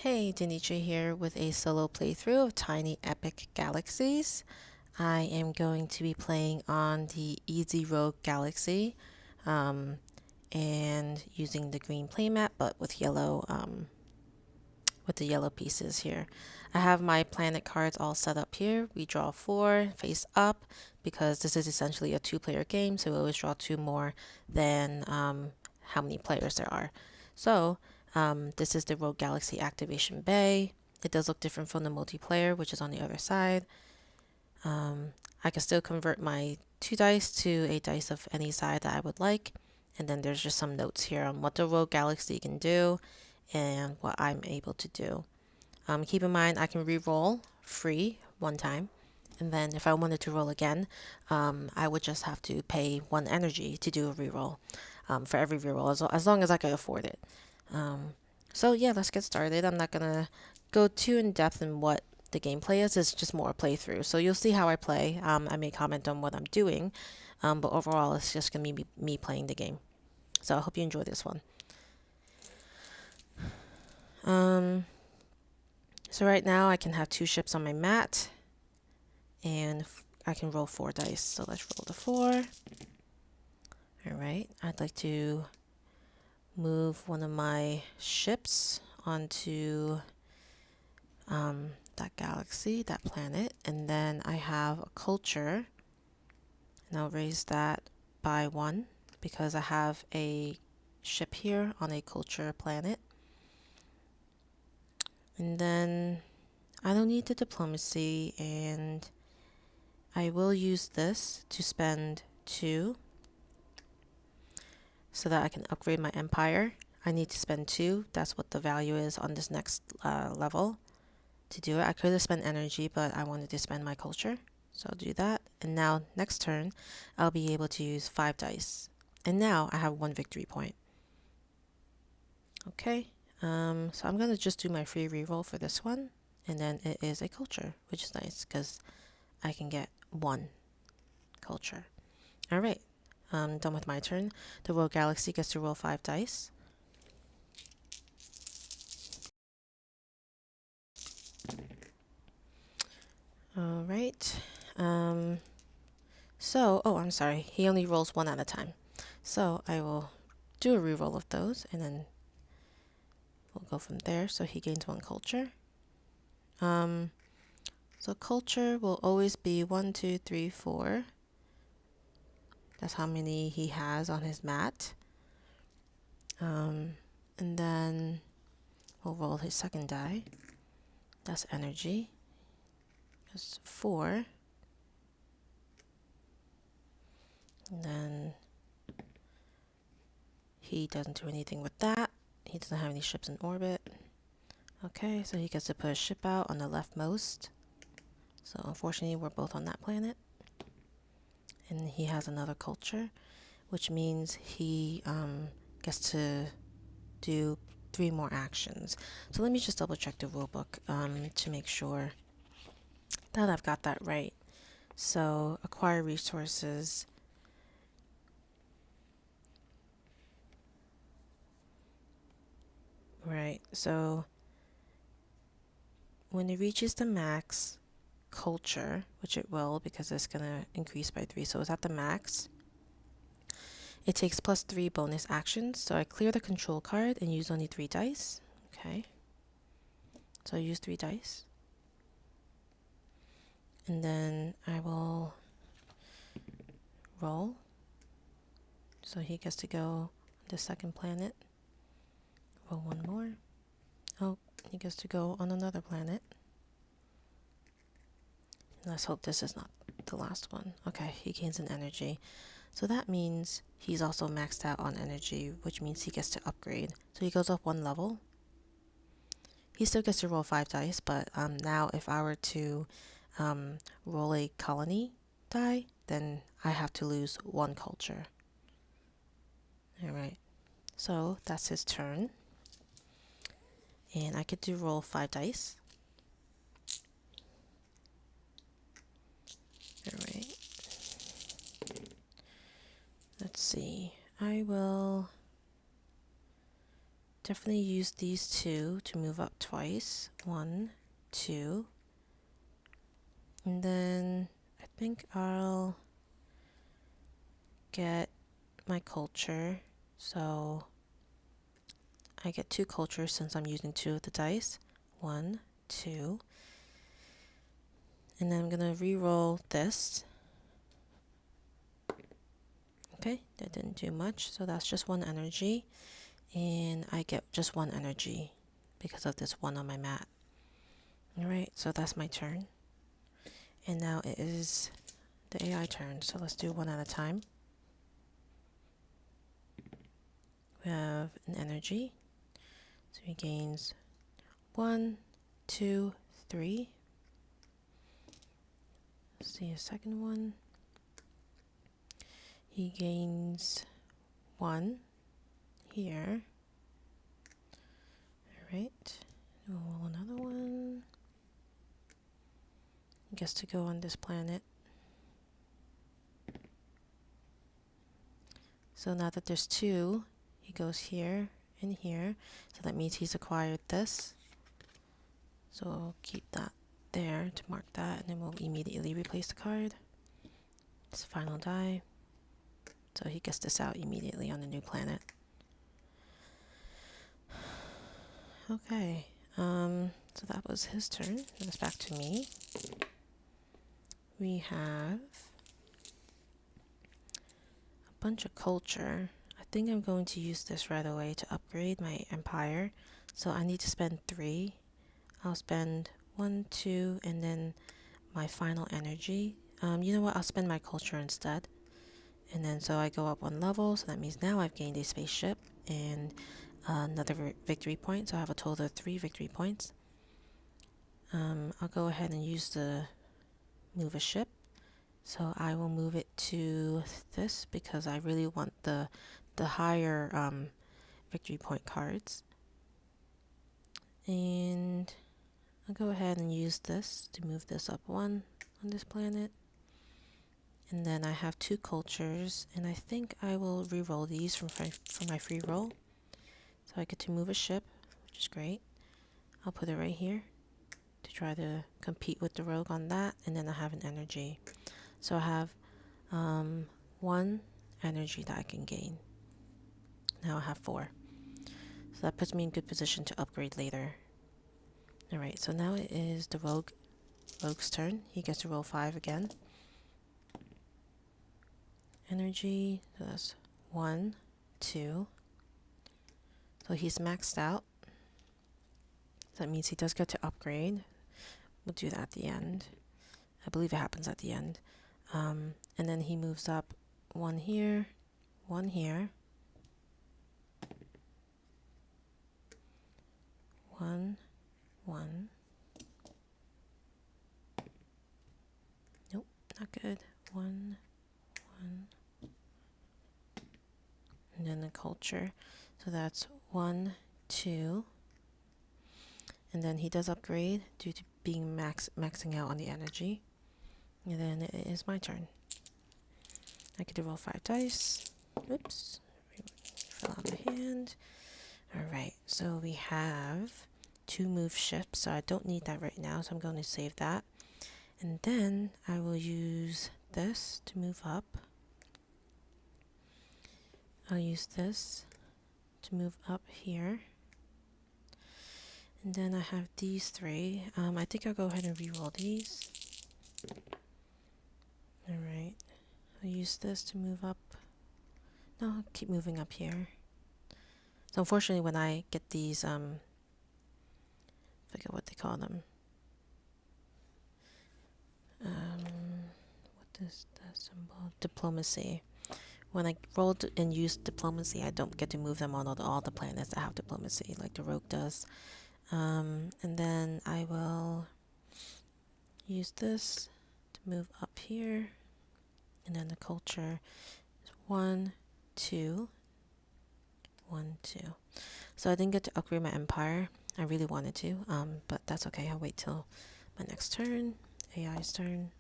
Hey, Danicha here with a solo playthrough of Tiny Epic Galaxies. I am going to be playing on the Easy Rogue Galaxy and using the green playmat but with the yellow pieces here. I have my planet cards all set up here. We draw 4 face up because this is essentially a 2-player game, so we always draw 2 more than how many players there are. So this is the Rogue Galaxy Activation Bay. It does look different from the multiplayer, which is on the other side. I can still convert my 2 dice to a dice of any side that I would like. And then there's just some notes here on what the Rogue Galaxy can do and what I'm able to do. Keep in mind I can re-roll free one time. And then if I wanted to roll again, I would just have to pay 1 energy to do a reroll for every reroll, as long as I can afford it. So yeah, let's get started. I'm not going to go too in depth in what the gameplay is. It's just more a playthrough. So you'll see how I play. I may comment on what I'm doing, but overall it's just going to be me playing the game. So I hope you enjoy this one. So right now I can have 2 ships on my mat, and I can roll 4 dice. So let's roll the 4. Alright, I'd like to move one of my ships onto that galaxy, that planet, and then I have a culture, and I'll raise that by 1 because I have a ship here on a culture planet. And then I don't need the diplomacy, and I will use this to spend 2 so that I can upgrade my empire. I need to spend 2. That's what the value is on this next level to do it. I could have spent energy, but I wanted to spend my culture. So I'll do that. And now next turn, I'll be able to use 5 dice. And now I have 1 victory point. Okay. So I'm going to just do my free reroll for this one. And then it is a culture, which is nice because I can get 1 culture. Alright. Done with my turn. The Rogue Galaxy gets to roll 5 dice. Alright. Oh, I'm sorry. He only rolls 1 at a time. So I will do a reroll of those, and then we'll go from there. So he gains 1 culture. So culture will always be 1, 2, 3, 4. That's how many he has on his mat. And then we'll roll his second die. That's energy. That's 4. And then he doesn't do anything with that. He doesn't have any ships in orbit. Okay, so he gets to put a ship out on the leftmost. So unfortunately, we're both on that planet. And he has another culture, which means he gets to do 3 more actions. So let me just double check the rulebook to make sure that I've got that right. So acquire resources. Right, so when it reaches the max culture, which it will because it's going to increase by 3, so it's at the max, it takes +3 bonus actions. So I clear the control card and use only 3 dice. Okay, so I use 3 dice, and then I will roll. So he gets to go the second planet. Roll 1 more. Oh, he gets to go on another planet. Let's hope this is not the last one. Okay, he gains an energy. So that means he's also maxed out on energy, which means he gets to upgrade. So he goes up 1 level. He still gets to roll 5 dice, but now if I were to roll a colony die, then I have to lose 1 culture. Alright, so that's his turn. And I get to roll 5 dice. Alright. Let's see. I will definitely use these two to move up twice. 1, 2. And then I think I'll get my culture. So I get 2 cultures since I'm using 2 of the dice. 1, 2. And then I'm going to re-roll this. Okay, that didn't do much. So that's just 1 energy. And I get just 1 energy because of this 1 on my mat. Alright, so that's my turn. And now it is the AI turn. So let's do one at a time. We have an energy. So he gains 1, 2, 3. Let's see a second one. He gains 1 here. Alright. We'll roll another one. He gets to go on this planet. So now that there's 2, he goes here and here. So that means he's acquired this. So I'll keep that there to mark that, and then we'll immediately replace the card. It's final die. So he gets this out immediately on the new planet. Okay, so that was his turn. Now it's back to me. We have a bunch of culture. I think I'm going to use this right away to upgrade my empire. So I need to spend 3. I'll spend 1, 2, and then my final energy. You know what? I'll spend my culture instead. And then so I go up 1 level. So that means now I've gained a spaceship and another victory point. So I have a total of 3 victory points. I'll go ahead and use the move a ship. So I will move it to this because I really want the higher victory point cards. And I'll go ahead and use this to move this up 1 on this planet. And then I have 2 cultures, and I think I will re-roll these from my free roll. So I get to move a ship, which is great. I'll put it right here to try to compete with the rogue on that, and then I have an energy. So I have 1 energy that I can gain. Now I have 4. So that puts me in good position to upgrade later. Alright, so now it is the rogue's turn. He gets to roll 5 again. Energy, so that's 1, 2. So he's maxed out. That means he does get to upgrade. We'll do that at the end. I believe it happens at the end. And then he moves up 1 here, 1 here, 1, 1. Nope, not good. 1, 1. And then the culture. So that's 1, 2. And then he does upgrade due to being maxing out on the energy. And then it is my turn. I get to roll 5 dice. Oops. Fell out of my hand. Alright, so we have 2 move ships. So I don't need that right now. So I'm going to save that. And then I will use this to move up. I'll use this to move up here. And then I have these 3. I think I'll go ahead and re-roll these. Alright. I'll use this to move up. No, I'll keep moving up here. So unfortunately when I get these, forget what they call them. What is that symbol? Diplomacy. When I rolled and used diplomacy, I don't get to move them on all the planets that have diplomacy, like the rogue does. And then I will use this to move up here. And then the culture is 1, 2, 1, 2. So I didn't get to upgrade my empire. I really wanted to, but that's okay. I'll wait till my next turn. AI's turn.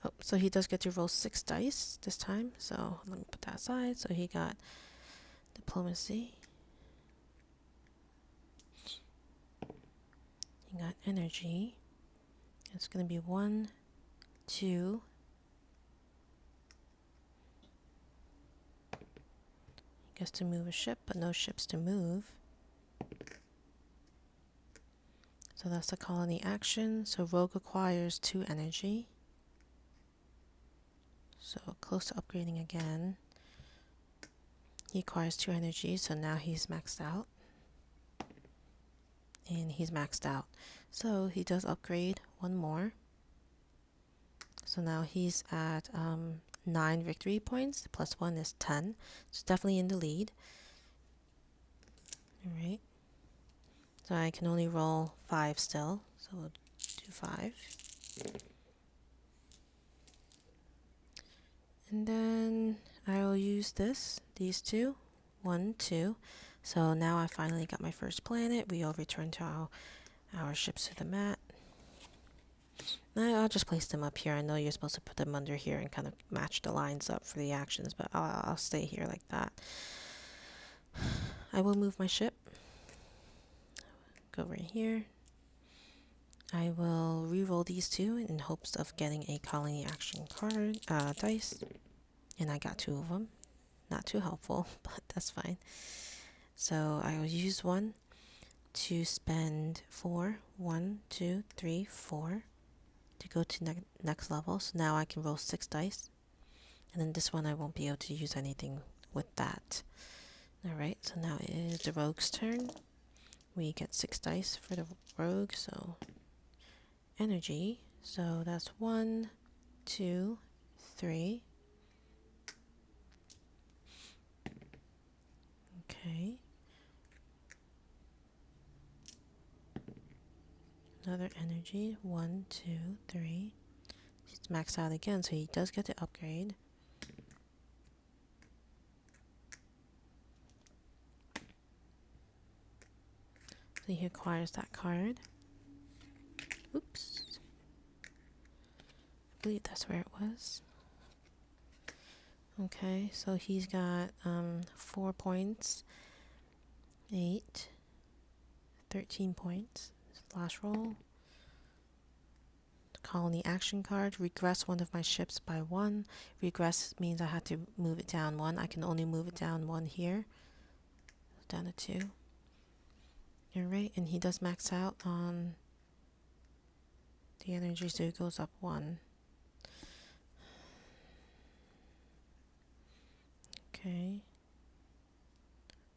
Oh, so he does get to roll 6 dice this time. So let me put that aside. So he got Diplomacy. You got energy. It's going to be 1, 2. He gets to move a ship, but no ships to move. So that's the colony action. So Rogue acquires 2 energy. So close to upgrading again. He acquires 2 energy, so now he's maxed out. And he's maxed out. So he does upgrade 1 more. So now he's at 9 victory points, plus 1 is 10. So definitely in the lead. Alright. So I can only roll 5 still. So we'll do 5. And then I will use these 2. 1, 2. So now I finally got my first planet. We all return to our ships to the mat. I'll just place them up here. I know you're supposed to put them under here and kind of match the lines up for the actions, but I'll stay here like that. I will move my ship. Go right here. I will re-roll these 2 in hopes of getting a colony action card dice. And I got 2 of them. Not too helpful, but that's fine. So I will use 1 to spend 4. 1, 2, 3, 4 to go to next level. So now I can roll 6 dice. And then this one I won't be able to use anything with that. Alright, so now it is the rogue's turn. We get 6 dice for the rogue, so energy. So that's 1, 2, 3. Okay. Another energy. 1, 2, 3. He's maxed out again, so he does get to upgrade. So he acquires that card. Oops. I believe that's where it was. Okay, so he's got 4 points. 8. 13 points. Last roll. Colony action card. Regress one of my ships by 1. Regress means I had to move it down 1. I can only move it down 1 here. Down to 2. Alright, and he does max out on the energy, so it goes up 1. Okay.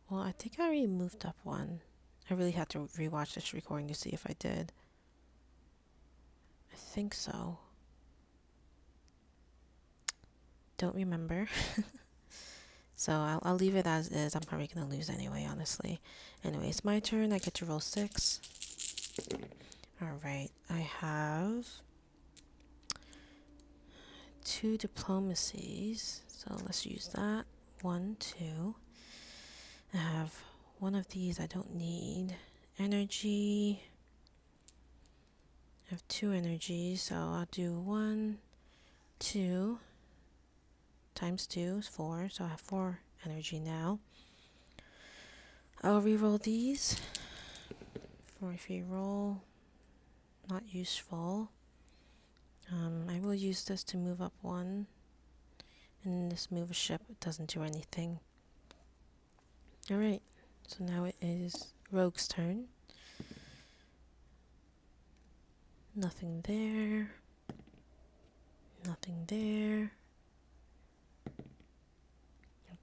Well, I think I already moved up 1. I really had to rewatch this recording to see if I did. I think so. Don't remember. So I'll leave it as is. I'm probably going to lose anyway, honestly. Anyway, it's my turn. I get to roll 6. Alright, I have 2 diplomacies. So let's use that. 1, 2. I have one of these I don't need. Energy. I have 2 energies, so I'll do 1, 2. Times 2 is 4, so I have 4 energy now. I'll re-roll these for a free roll. Not useful. I will use this to move up 1. And this move a ship, it doesn't do anything. Alright, so now it is Rogue's turn. Nothing there. Nothing there.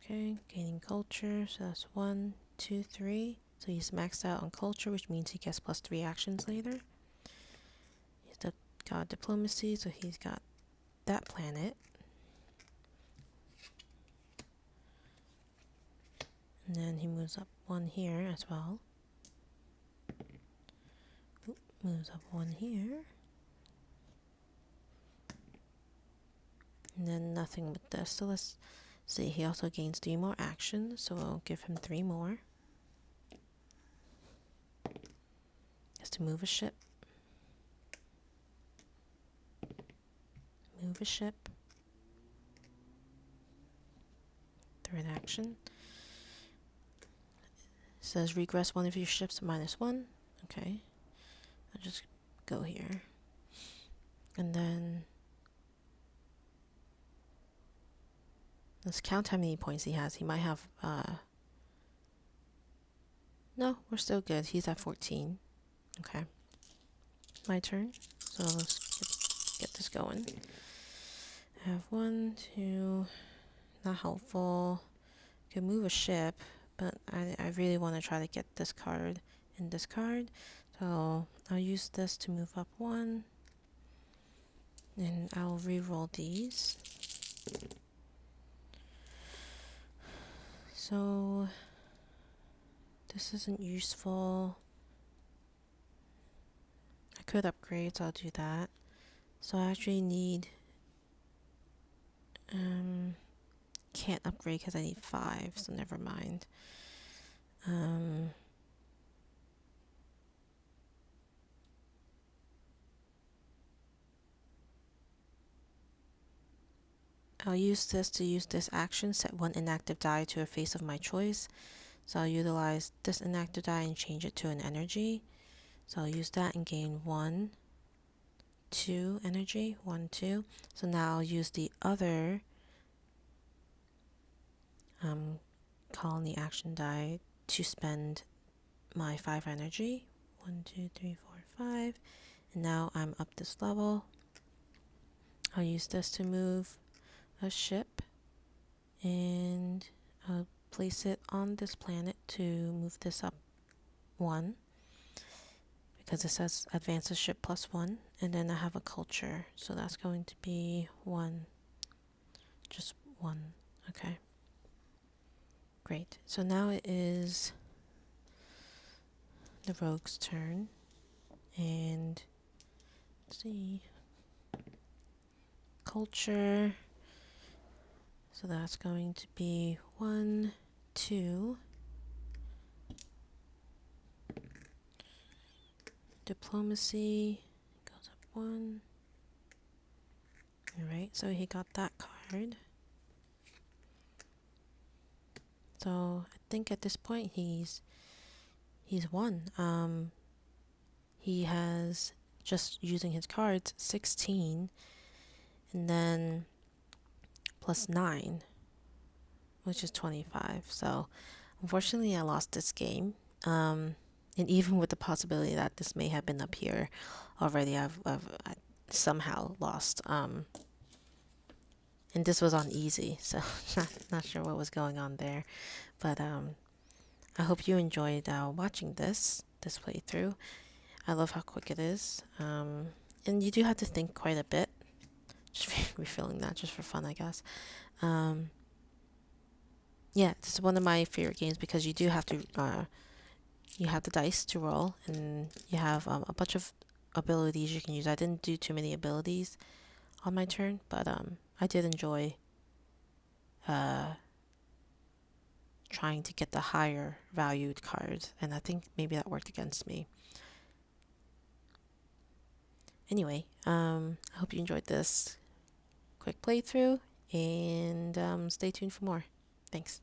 Okay, gaining culture, so that's 1, 2, 3. So he's maxed out on culture, which means he gets plus 3 actions later. He's got diplomacy, so he's got that planet. And then he moves up 1 here as well. Moves up 1 here. And then nothing with this. So let's see, he also gains 3 more actions, so I'll give him 3 more. He has to move a ship. Move a ship. 3rd action. says regress one of your ships to -1. Okay. I'll just go here. And then let's count how many points he has. He might have, no, we're still good. He's at 14. Okay. My turn. So let's get this going. I have 1, 2, not helpful. Could move a ship, but I really want to try to get this card and this card. So I'll use this to move up 1. And I'll re-roll these. So this isn't useful. I could upgrade, so I'll do that. So I actually need, can't upgrade because I need 5, so never mind. I'll use this action, set 1 inactive die to a face of my choice. So I'll utilize this inactive die and change it to an energy. So I'll use that and gain 1, 2 energy, 1, 2. So now I'll use the other colony action die to spend my 5 energy. 1, 2, 3, 4, 5. And now I'm up this level. I'll use this to move a ship, and I'll place it on this planet to move this up 1, because it says advance a ship +1, and then I have a culture, so that's going to be 1, just 1. Okay, great. So now it is the rogue's turn, and let's see, culture. So that's going to be 1, 2. Diplomacy goes up 1. Alright, so he got that card. So I think at this point he's won. He has, just using his cards, 16, and then +9, which is 25. So unfortunately I lost this game. And even with the possibility that this may have been up here already, I somehow lost. And this was on easy, so not sure what was going on there. But I hope you enjoyed watching this playthrough. I love how quick it is. And you do have to think quite a bit. Just refilling that just for fun, I guess. Yeah, this is one of my favorite games because you do have to, you have the dice to roll, and you have a bunch of abilities you can use. I didn't do too many abilities on my turn, but I did enjoy trying to get the higher valued cards, and I think maybe that worked against me. Anyway, I hope you enjoyed this quick playthrough, and stay tuned for more. Thanks.